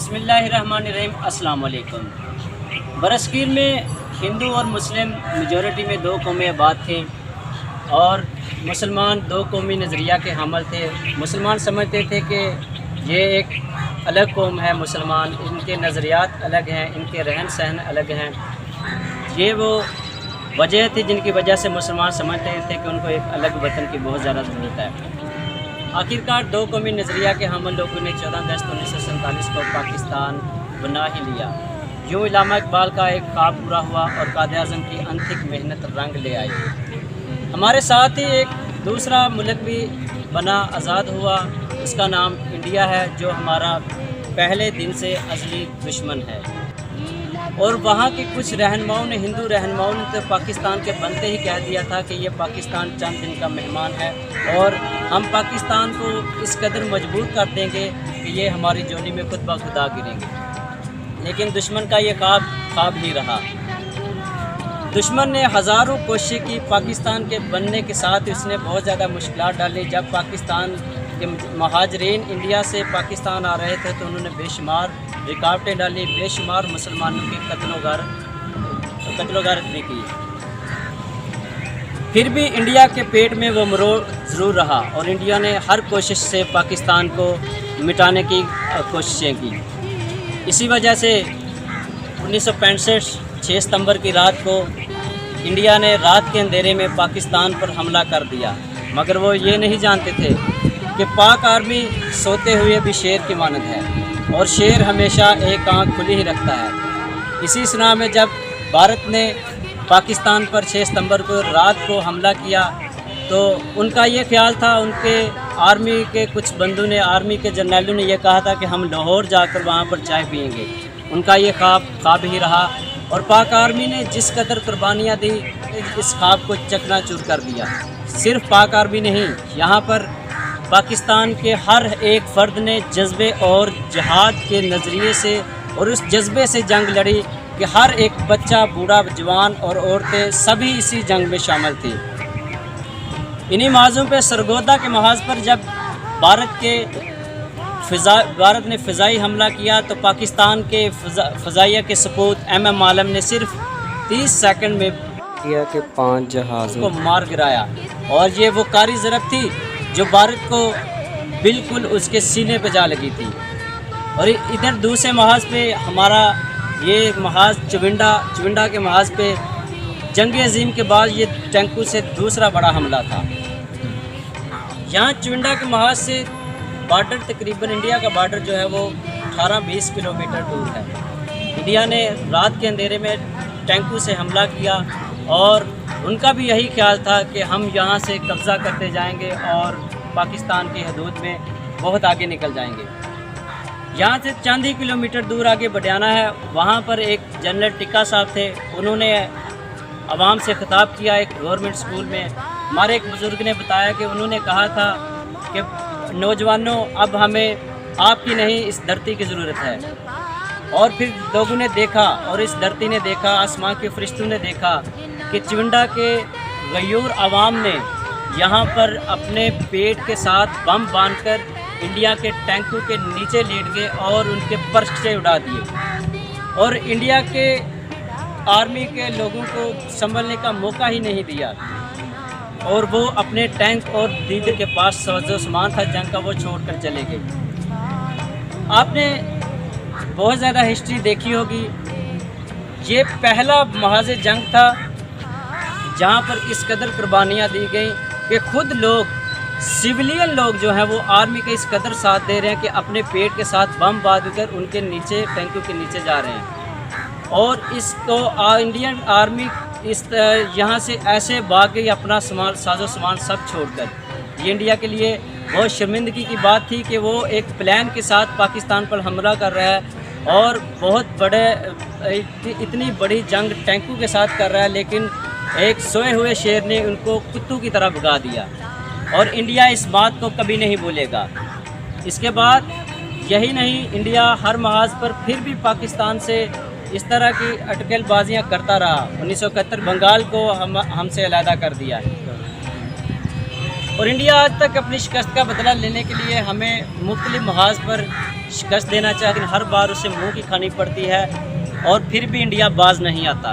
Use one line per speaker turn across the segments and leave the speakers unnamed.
बिस्मिल्लाहिर्रहमानिर्रहीम। अस्सलाम वालेकुम। बरसकीर में हिंदू और मुस्लिम मेजॉरिटी में दो कौमें आबाद थे और मुसलमान दो कौमी नज़रिया के हामिल थे। मुसलमान समझते थे कि ये एक अलग कौम है, मुसलमान, इनके नज़रियात अलग हैं, इनके रहन सहन अलग हैं। ये वो वजह थी जिनकी वजह से मुसलमान समझते थे कि उनको एक अलग वतन की बहुत ज़्यादा ज़रूरत है। आखिरकार दो कौमी नज़रिया के हामिल लोगों ने 14 अगस्त 1947 को पाकिस्तान बना ही लिया। यूँ इल्लामा इकबाल का एक ख्वाब पूरा हुआ और कायद आज़म की अनथिक मेहनत रंग ले आई। हमारे साथ ही एक दूसरा मुल्क भी बना, आज़ाद हुआ। उसका नाम इंडिया है, जो हमारा पहले दिन से असली दुश्मन है। और वहाँ के कुछ रहनुमाओं ने, हिंदू रहनुमाओं ने तो पाकिस्तान के बनते ही कह दिया था कि ये पाकिस्तान चंद दिन का मेहमान है और हम पाकिस्तान को इस कदर मजबूर कर देंगे कि ये हमारी जोनी में खुद ब खुद आ गिरेंगे। लेकिन दुश्मन का ये ख्वाब ही रहा। दुश्मन ने हज़ारों कोशिश की पाकिस्तान के बनने के साथ। उसने बहुत ज़्यादा मुश्किलात डाली। जब पाकिस्तान के महाजरीन इंडिया से पाकिस्तान आ रहे थे तो उन्होंने बेशुमार रुकावटें डाली, बेशुमार मुसलमानों की कत्लो गारत भी की। फिर भी इंडिया के पेट में वो मरोड़ ज़रूर रहा और इंडिया ने हर कोशिश से पाकिस्तान को मिटाने की कोशिशें की। इसी वजह से 1965 6 सितंबर की रात को इंडिया ने रात के अंधेरे में पाकिस्तान पर हमला कर दिया। मगर वो ये नहीं जानते थे कि पाक आर्मी सोते हुए भी शेर की मानद है और शेर हमेशा एक आँख खुली ही रखता है। इसी सुना में जब भारत ने पाकिस्तान पर 6 सितंबर को रात को हमला किया तो उनका ये ख्याल था, उनके आर्मी के कुछ बंदों ने, आर्मी के जर्नलों ने यह कहा था कि हम लाहौर जाकर वहाँ पर चाय पिएंगे। उनका ये ख्वाब ही रहा और पाक आर्मी ने जिस कदर कुर्बानियाँ दी, इस ख्वाब को चकनाचूर कर दिया। सिर्फ पाक आर्मी नहीं, यहाँ पर पाकिस्तान के हर एक फ़र्द ने जज्बे और जिहाद के नज़रिए से और उस जज्बे से जंग लड़ी कि हर एक बच्चा, बूढ़ा, जवान और औरतें सभी इसी जंग में शामिल थी। इन्हीं महाजों पे सरगोदा के महाज पर जब भारत ने फ़िज़ाई हमला किया तो पाकिस्तान के फ़ज़ाइया के सपूत MM आलम ने सिर्फ 30 सेकंड में किया कि 5 जहाज़ों को मार गिराया। और ये वो कारी ज़रब थी जो भारत को बिल्कुल उसके सीने पे जा लगी थी। और इधर दूसरे महाज पे हमारा ये महाज चुविंडा के महाज पे जंग अजीम के बाद ये टैंकू से दूसरा बड़ा हमला था। यहाँ चुविंडा के महाज से बॉर्डर, तकरीबन इंडिया का बॉर्डर जो है वो 18-20 किलोमीटर दूर है। इंडिया ने रात के अंधेरे में टैंकू से हमला किया और उनका भी यही ख्याल था कि हम यहाँ से कब्ज़ा करते जाएंगे और पाकिस्तान की हदूद में बहुत आगे निकल जाएंगे। यहाँ से चंद ही किलोमीटर दूर आगे बडियाना है, वहाँ पर एक जनरल टिक्का साहब थे। उन्होंने आवाम से खिताब किया एक गवर्नमेंट स्कूल में। हमारे एक बुज़ुर्ग ने बताया कि उन्होंने कहा था कि नौजवानों, अब हमें आपकी नहीं, इस धरती की ज़रूरत है। और फिर लोगों ने देखा और इस धरती ने देखा, आसमान के फरिश्तों ने देखा कि चुविंडा के गयूर आवाम ने यहाँ पर अपने पेट के साथ बम बांधकर इंडिया के टैंकों के नीचे लेट गए और उनके पर्चे उड़ा दिए और इंडिया के आर्मी के लोगों को संभलने का मौका ही नहीं दिया। और वो अपने टैंक और दीदे के पास जो सामान था जंग का वो छोड़कर चले गए। आपने बहुत ज़्यादा हिस्ट्री देखी होगी। ये पहला महाज जंग था जहाँ पर इस कदर कुर्बानियाँ दी गई कि खुद लोग, सिविलियन लोग जो हैं वो आर्मी के इस कदर साथ दे रहे हैं कि अपने पेट के साथ बम बांधकर उनके नीचे, टैंकों के नीचे जा रहे हैं। और इसको इंडियन आर्मी इस यहाँ से ऐसे भाग गई अपना सामान, साजो सामान सब छोड़कर। ये इंडिया के लिए बहुत शर्मिंदगी की बात थी कि वो एक प्लान के साथ पाकिस्तान पर हमला कर रहा है और बहुत इतनी बड़ी जंग टैंकों के साथ कर रहा है, लेकिन एक सोए हुए शेर ने उनको कुत्तों की तरह भगा दिया। और इंडिया इस बात को कभी नहीं भूलेगा। इसके बाद यही नहीं, इंडिया हर महाज पर फिर भी पाकिस्तान से इस तरह की अटकलबाजियाँ करता रहा। 1971 बंगाल को हमसे अलहदा कर दिया। और इंडिया आज तक अपनी शिकस्त का बदला लेने के लिए हमें मुख्तलिफ महाज पर शिकस्त देना चाहिए, लेकिन हर बार उसे मुंह की खानी पड़ती है और फिर भी इंडिया बाज नहीं आता।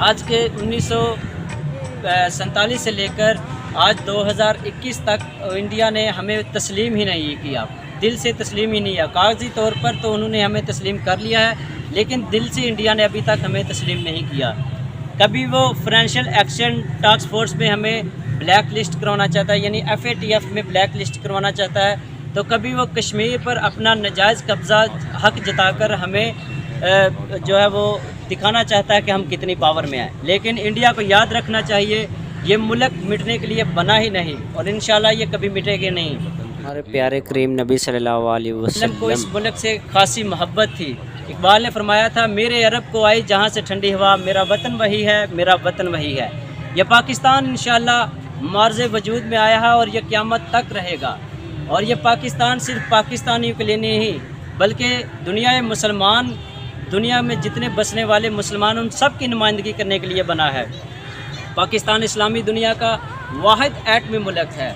आज के 1947 से लेकर आज 2021 तक इंडिया ने हमें तस्लीम ही नहीं किया, दिल से तस्लीम ही नहीं किया। कागजी तौर पर तो उन्होंने हमें तस्लीम कर लिया है, लेकिन दिल से इंडिया ने अभी तक हमें तस्लीम नहीं किया। कभी वो फाइनेंशियल एक्शन टास्क फोर्स में हमें ब्लैक लिस्ट करवाना चाहता है, यानी FATF में ब्लैक लिस्ट करवाना चाहता है, तो कभी वो कश्मीर पर अपना नाजायज़ कब्ज़ा हक जताकर हमें जो है वो दिखाना चाहता है कि हम कितनी पावर में हैं। लेकिन इंडिया को याद रखना चाहिए, ये मुल्क मिटने के लिए बना ही नहीं और इंशाल्लाह ये कभी मिटेगा नहीं।
हमारे प्यारे करीम नबी सल्लल्लाहु अलैहि वसल्लम
को इस मुल्क से खासी मोहब्बत थी। इकबाल ने फरमाया था, मेरे अरब को आई जहाँ से ठंडी हवा, मेरा वतन वही है, मेरा वतन वही है। यह पाकिस्तान इंशाल्लाह मार्ज़ वजूद में आया है और यह क़यामत तक रहेगा। और यह पाकिस्तान सिर्फ पाकिस्तानियों के लिए नहीं, बल्कि दुनिया में जितने बसने वाले मुसलमान उन सब की नुमाइंदगी करने के लिए बना है। पाकिस्तान इस्लामी दुनिया का वाहिद एटमी मुल्क है।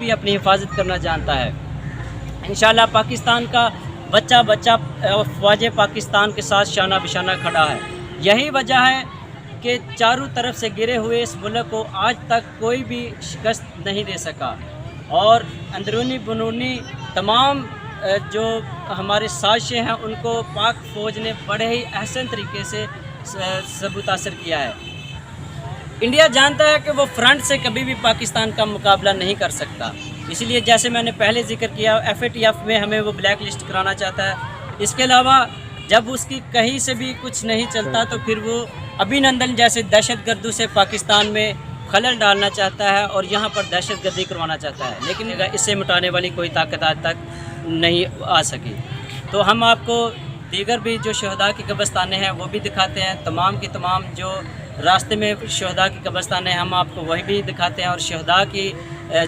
भी अपनी हिफाजत करना जानता है। इंशाल्लाह पाकिस्तान का बच्चा बच्चा फ़ौज पाकिस्तान के साथ शाना बिशाना खड़ा है। यही वजह है कि चारों तरफ से गिरे हुए इस मुल्क को आज तक कोई भी शिकस्त नहीं दे सका और अंदरूनी बरूनी तमाम जो हमारे साजिशें हैं उनको पाक फ़ौज ने बड़े ही अहसन तरीके से सबूतासर किया है। इंडिया जानता है कि वो फ्रंट से कभी भी पाकिस्तान का मुकाबला नहीं कर सकता, इसलिए जैसे मैंने पहले जिक्र किया FATF में हमें वो ब्लैक लिस्ट कराना चाहता है। इसके अलावा जब उसकी कहीं से भी कुछ नहीं चलता तो फिर वो अभिनंदन जैसे दहशतगर्दों से पाकिस्तान में खलल डालना चाहता है और यहाँ पर दहशतगर्दी करवाना चाहता है, लेकिन इससे मिटाने वाली कोई ताकत आज तक नहीं आ सकी। तो हम आपको दीगर भी जो शहदा की कब्रिस्तानें हैं वो भी दिखाते हैं, तमाम की तमाम जो रास्ते में शहदा की कब्रिस्तानें हैं हम आपको वही भी दिखाते हैं, और शहदा की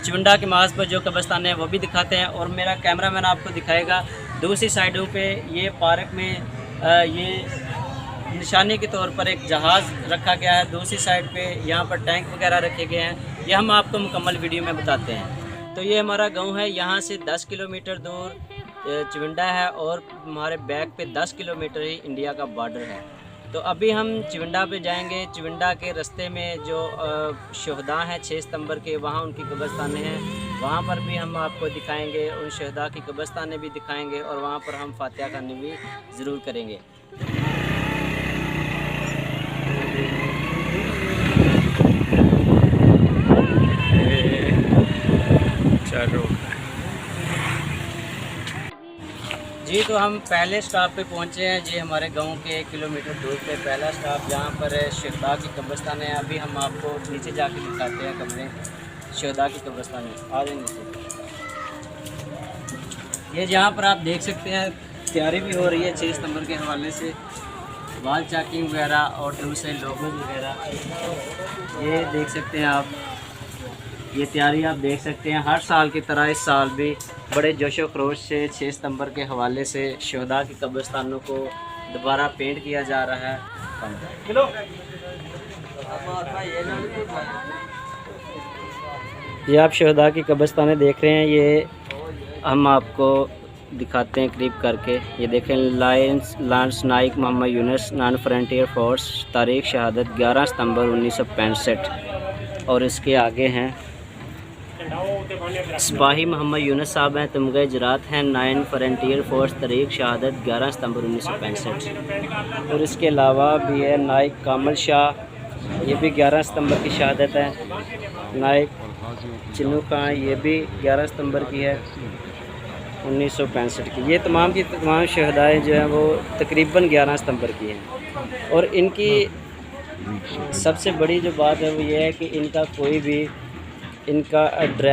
चुंडा के माज पर जो कब्रिस्तानें हैं वो भी दिखाते हैं। और मेरा कैमरामैन आपको दिखाएगा दूसरी साइडों पे ये पार्क में ये निशानी के तौर पर एक जहाज़ रखा गया है, दूसरी साइड पे यहाँ पर टैंक वगैरह रखे गए हैं, ये हम आपको मुकम्मल वीडियो में बताते हैं। तो ये हमारा गांव है, यहाँ से 10 किलोमीटर दूर चिविंडा है और हमारे बैक पे 10 किलोमीटर ही इंडिया का बॉर्डर है। तो अभी हम चिविंडा पे जाएंगे। चिविंडा के रास्ते में जो शहदा हैं 6 सितंबर के, वहाँ उनकी कब्रिस्तानें हैं, वहाँ पर भी हम आपको दिखाएंगे, उन शहदा की कब्रिस्तानें भी दिखाएंगे और वहाँ पर हम फातिहा खानी भी ज़रूर करेंगे। जी तो हम पहले स्टॉप पे पहुँचे हैं जी, हमारे गांव के 1 किलोमीटर दूर पे पहला स्टॉप जहाँ पर शहदा की कब्रिस्तान है। अभी हम आपको नीचे जाके दिखाते हैं कमरे शहदा की कब्रिस्तान है। आ जाए नीचे। ये जहाँ पर आप देख सकते हैं तैयारी भी हो रही है 6 सितंबर के हवाले से, वाल चैकिंग वगैरह और दूसरे लोगों वगैरह, ये देख सकते हैं आप, ये तैयारी आप देख सकते हैं। हर साल की तरह इस साल भी बड़े जोशो खरोश से 6 सितंबर के हवाले से शहदा की कब्रिस्तानों को दोबारा पेंट किया जा रहा है। ये आप शहदा की कब्रिस्तानें देख रहे हैं, ये हम आपको दिखाते हैं करीब करके। ये देखें, lance naik Mohammad Yunus, non frontier force, तारीख शहादत 11 सितंबर 1965। और इसके आगे हैं सिपाही मोहम्मद यूनुस साहब हैं, तुमगे जरात हैं, 9 फ्रंटियर फोर्स, तारीख शहादत 11 सितंबर 1965। और इसके अलावा भी है नाइक कामल शाह, ये भी 11 सितंबर की शहादत है। नाइक चिन्नू खां, ये भी 11 सितंबर की है 1965 की। ये तमाम की तमाम शहदाएँ जो हैं वो तकरीबन 11 सितंबर की हैं। और इनकी सबसे बड़ी जो बात है वो ये है कि इनका कोई भी इनका एड्रेस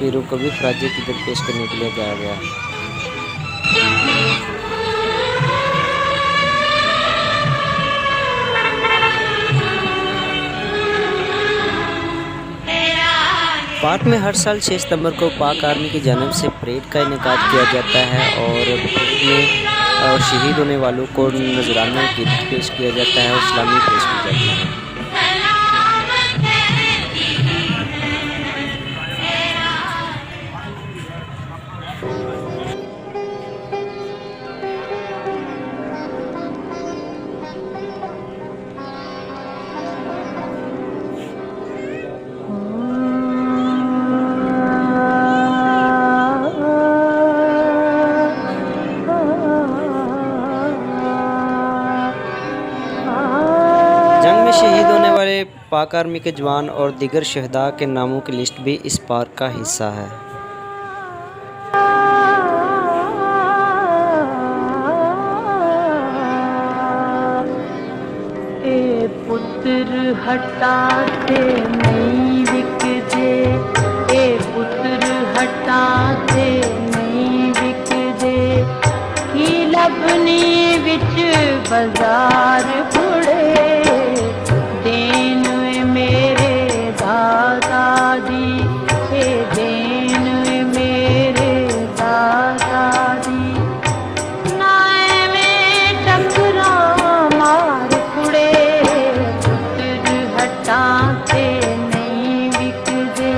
तस्वीरों को भी खराज अकीदत पेश करने के लिए गाया गया है। पार्क में हर साल 6 सितंबर को पाक आर्मी की जानिब से परेड का इनेकाद किया जाता है और परेड में शहीद होने वालों को नजराना गिफ्ट पेश किया जाता है और इस्लामी पेश की जाती है। जंग में शहीद होने वाले पाक आर्मी के जवान और दीगर शहदा के नामों की लिस्ट भी इस पार्क का हिस्सा है।
ए पुत्र हटाते नहीं विक जे, ए पुत्र हटाते नहीं विक जे, की लभनी विच बाजार पुड़े, देन मेरे दादा दी, ए देन मेरे दादा दी, नाए में टकरा मार कुड़े, पुत्र हटाते नहीं विक जे।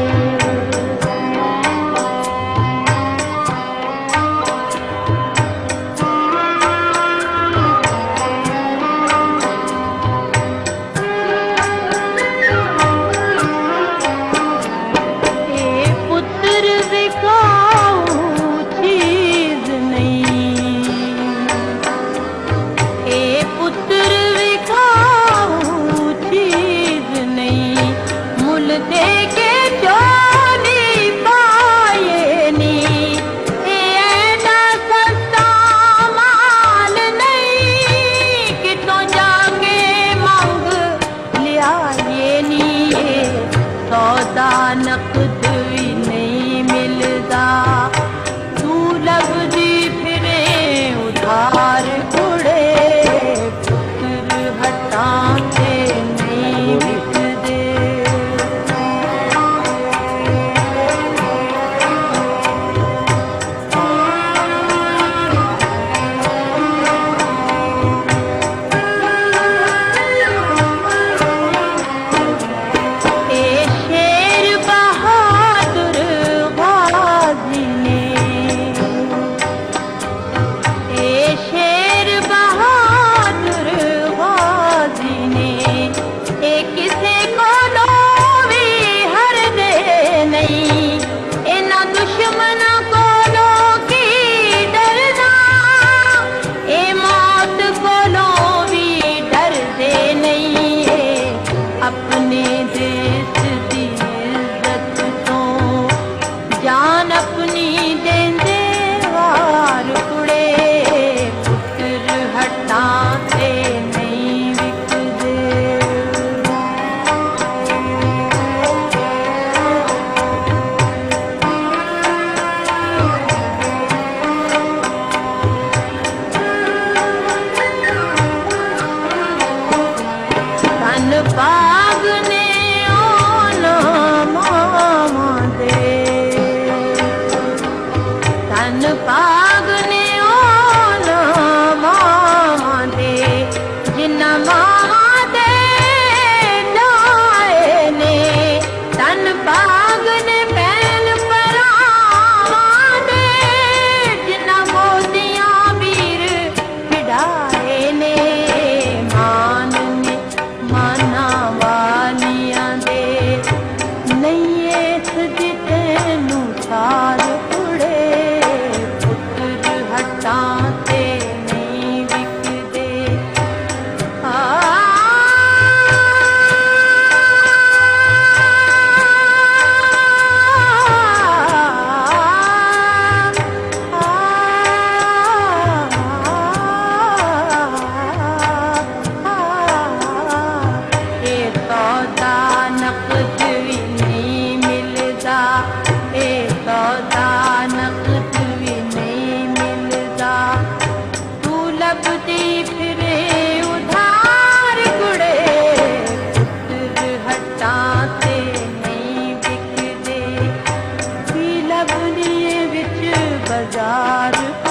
नकद भी नहीं मिलता, तू लभदी फिरे उधार कुड़े, पुत्र हटाते नहीं विकदे। अपने देश दी इज्जत तो जान अपनी देंदे वार कुड़े, पुत्र हटाते नहीं विकदे। धन बाग ने ओना मामा दे, धन बाग ने ओना मामा दे, जिन्ना मामा दे जाए ने, धन बाग ने बैल परावा दे, जिन्ना मोदियां वीर खिडाए ने, मान ने माना वालियां दे, नहीं इस जिते नू सार कुड़े, पुत्र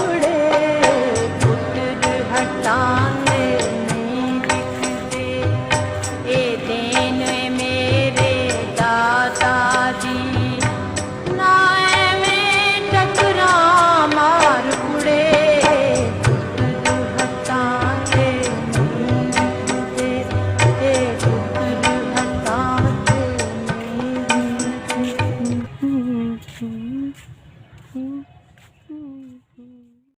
उड़े